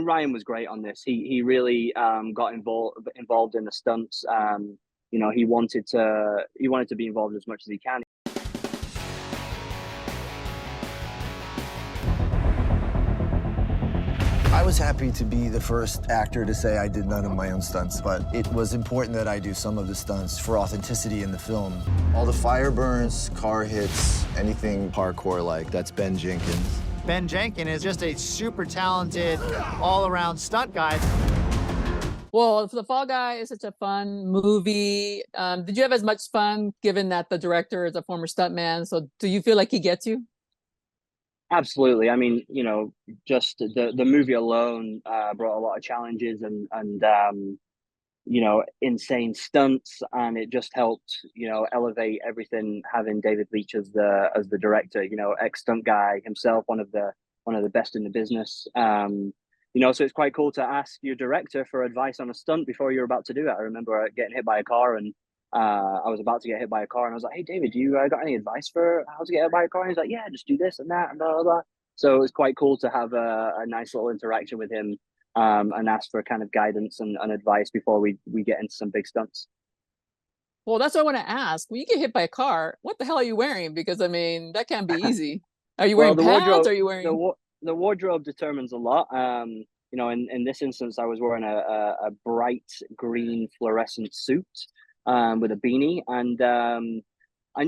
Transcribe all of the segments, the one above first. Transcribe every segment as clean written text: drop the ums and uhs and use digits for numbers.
Ryan was great on this. He really got involved in the stunts. He wanted to be involved as much as he can. I was happy to be the first actor to say I did none of my own stunts, but it was important that I do some of the stunts for authenticity in the film. All the fire burns, car hits, anything parkour-like, that's Ben Jenkins. Ben Jenkin is just a super talented, all-around stunt guy. Well, The Fall Guy is such a fun movie. Did you have as much fun, given that the director is a former stuntman? So do you feel like he gets you? Absolutely. I mean, just the movie alone brought a lot of challenges and insane stunts, and it just helped elevate everything. Having David Leitch as the director, ex stunt guy himself, one of the best in the business. So it's quite cool to ask your director for advice on a stunt before you're about to do it. I remember getting hit by a car, and I was about to get hit by a car, and I was like, "Hey, David, do you got any advice for how to get hit by a car?" And he's like, "Yeah, just do this and that and blah blah blah." So it was quite cool to have a nice little interaction with him, and ask for kind of guidance and advice before we get into some big stunts. Well, that's what I want to ask. When you get hit by a car, what the hell are you wearing? Because I mean, that can't be easy. Are you Well, wearing the pads? wardrobe Are you wearing? the wardrobe determines a lot. In this instance, I was wearing a bright green fluorescent suit with a beanie, and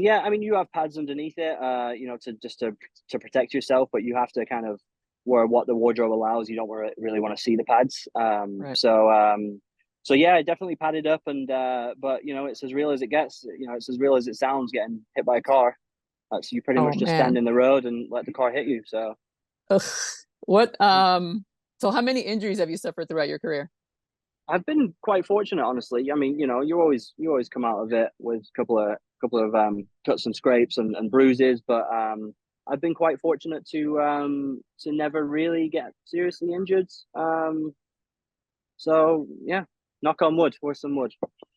yeah, I mean, you have pads underneath it, to protect yourself, but you have to kind of wear what the wardrobe allows. You don't really want to see the pads. Right. So yeah, definitely padded up, and but it's as real as it gets. It's as real as it sounds getting hit by a car. So you pretty Oh much just stand man. in the road and let the car hit you. So Ugh. What so how many injuries have you suffered throughout your career? I've been quite fortunate, honestly. I mean, you always come out of it with a couple of cuts and scrapes and bruises, but I've been quite fortunate to never really get seriously injured. So yeah, knock on wood or some wood.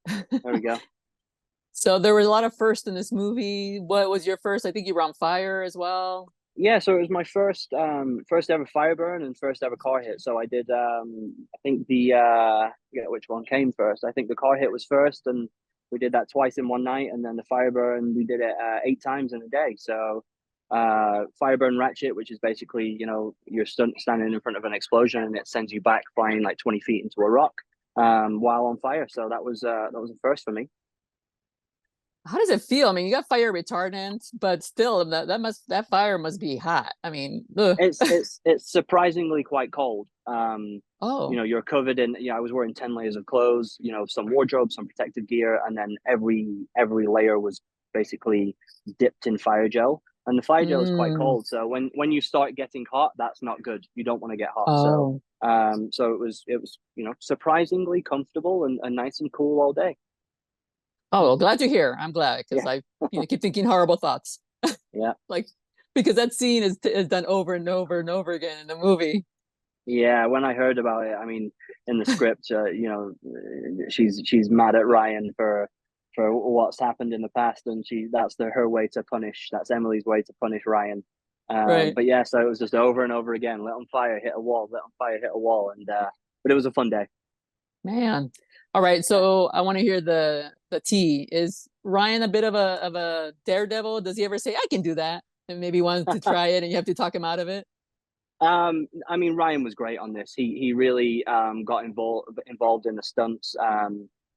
There we go. So there was a lot of firsts in this movie. What was your first? I think you were on fire as well. Yeah, so it was my first ever fire burn and first ever car hit. So I did I think I forget which one came first. I think the car hit was first, and we did that twice in one night, and then the fire burn we did it 8 times in a day. So fire burn ratchet, which is basically you're standing in front of an explosion and it sends you back flying like 20 feet into a rock while on fire. So that was a first for me. How does it feel? I mean, you got fire retardant, but still that fire must be hot. I mean, ugh. It's surprisingly quite cold. Oh, You're covered in. I was wearing 10 layers of clothes. Some wardrobe, some protective gear, and then every layer was basically dipped in fire gel. And the fire gel is quite mm, cold, so when you start getting hot, that's not good. You don't want to get hot. So oh, so it was surprisingly comfortable and nice and cool all day. oh. Well, glad you're here. I'm glad because Yeah, I keep thinking horrible thoughts. yeah. Like because that scene is done over and over and over again in the movie. Yeah, when I heard about it, I mean, in the script, she's mad at Ryan for what's happened in the past, and that's her way to punish. That's Emily's way to punish Ryan. Right. But yeah, so it was just over and over again. Let on fire, hit a wall. Let on fire, hit a wall, and but it was a fun day. Man. All right. Yeah. So I want to hear the tea. Is Ryan a bit of a daredevil? Does he ever say, I can do that? And maybe wants to try it and you have to talk him out of it? I mean, Ryan was great on this. He really got involved in the stunts.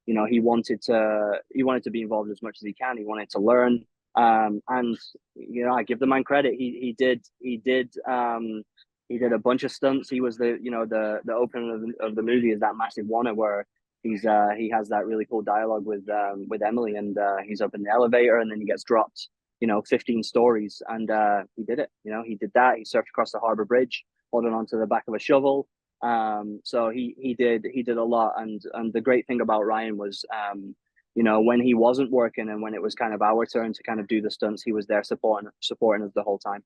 He wanted to be involved as much as he can. He wanted to learn. And I give the man credit. He did a bunch of stunts. He was the opening of the movie is that massive one where he has that really cool dialogue with Emily, and he's up in the elevator and then he gets dropped 15 stories, and he did it. He did that. He surfed across the harbor bridge holding onto the back of a shovel. So he did a lot, and the great thing about Ryan was when he wasn't working and when it was kind of our turn to kind of do the stunts, he was there supporting us the whole time.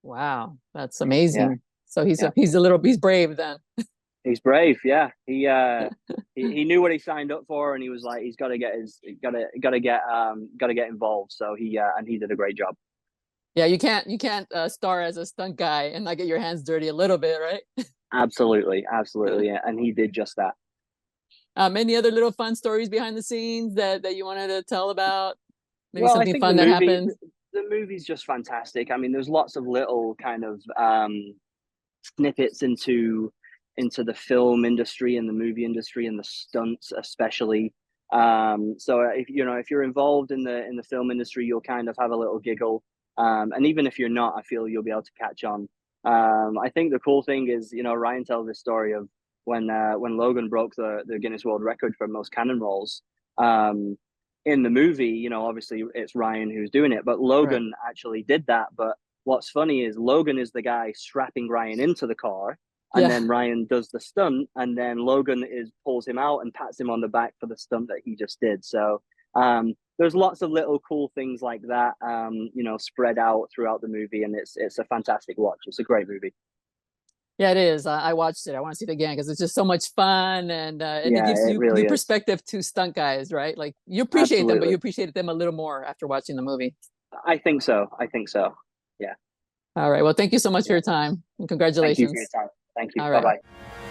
Wow, that's Yeah, amazing. So yeah. he's brave then. He's brave. Yeah, he knew what he signed up for, and he was like, he's got to get involved. So he did a great job. Yeah, you can't star as a stunt guy and not get your hands dirty a little bit, right? Absolutely, absolutely, and he did just that. Any other little fun stories behind the scenes that you wanted to tell about? Maybe Well, I something think the fun that movie, happened. the movie's just fantastic. I mean, there's lots of little kind of snippets into the film industry and the movie industry and the stunts especially. So if you know if you're involved in the film industry, you'll kind of have a little giggle. And even if you're not, I feel you'll be able to catch on. I think the cool thing is, you know, Ryan tells this story of when Logan broke the Guinness World Record for most cannon rolls. In the movie, you know, obviously it's Ryan who's doing it, but Right. Logan actually did that. But what's funny is Logan is the guy strapping Ryan into the car, and Yeah. then Ryan does the stunt, and then Logan is pulls him out and pats him on the back for the stunt that he just did. So there's lots of little cool things like that, you know, spread out throughout the movie, and it's a fantastic watch. It's a great movie. Yeah, it is. I watched it. I want to see it again because it's just so much fun, and it Yeah, gives it you new really is. perspective to stunt guys, right? Like you appreciate them, but you Absolutely. appreciated them a little more after watching the movie. I think so. I think so. Yeah. All right. Well, thank you so much for Yeah. your time and Thank you for your congratulations. time. Thank you. All Bye right. bye.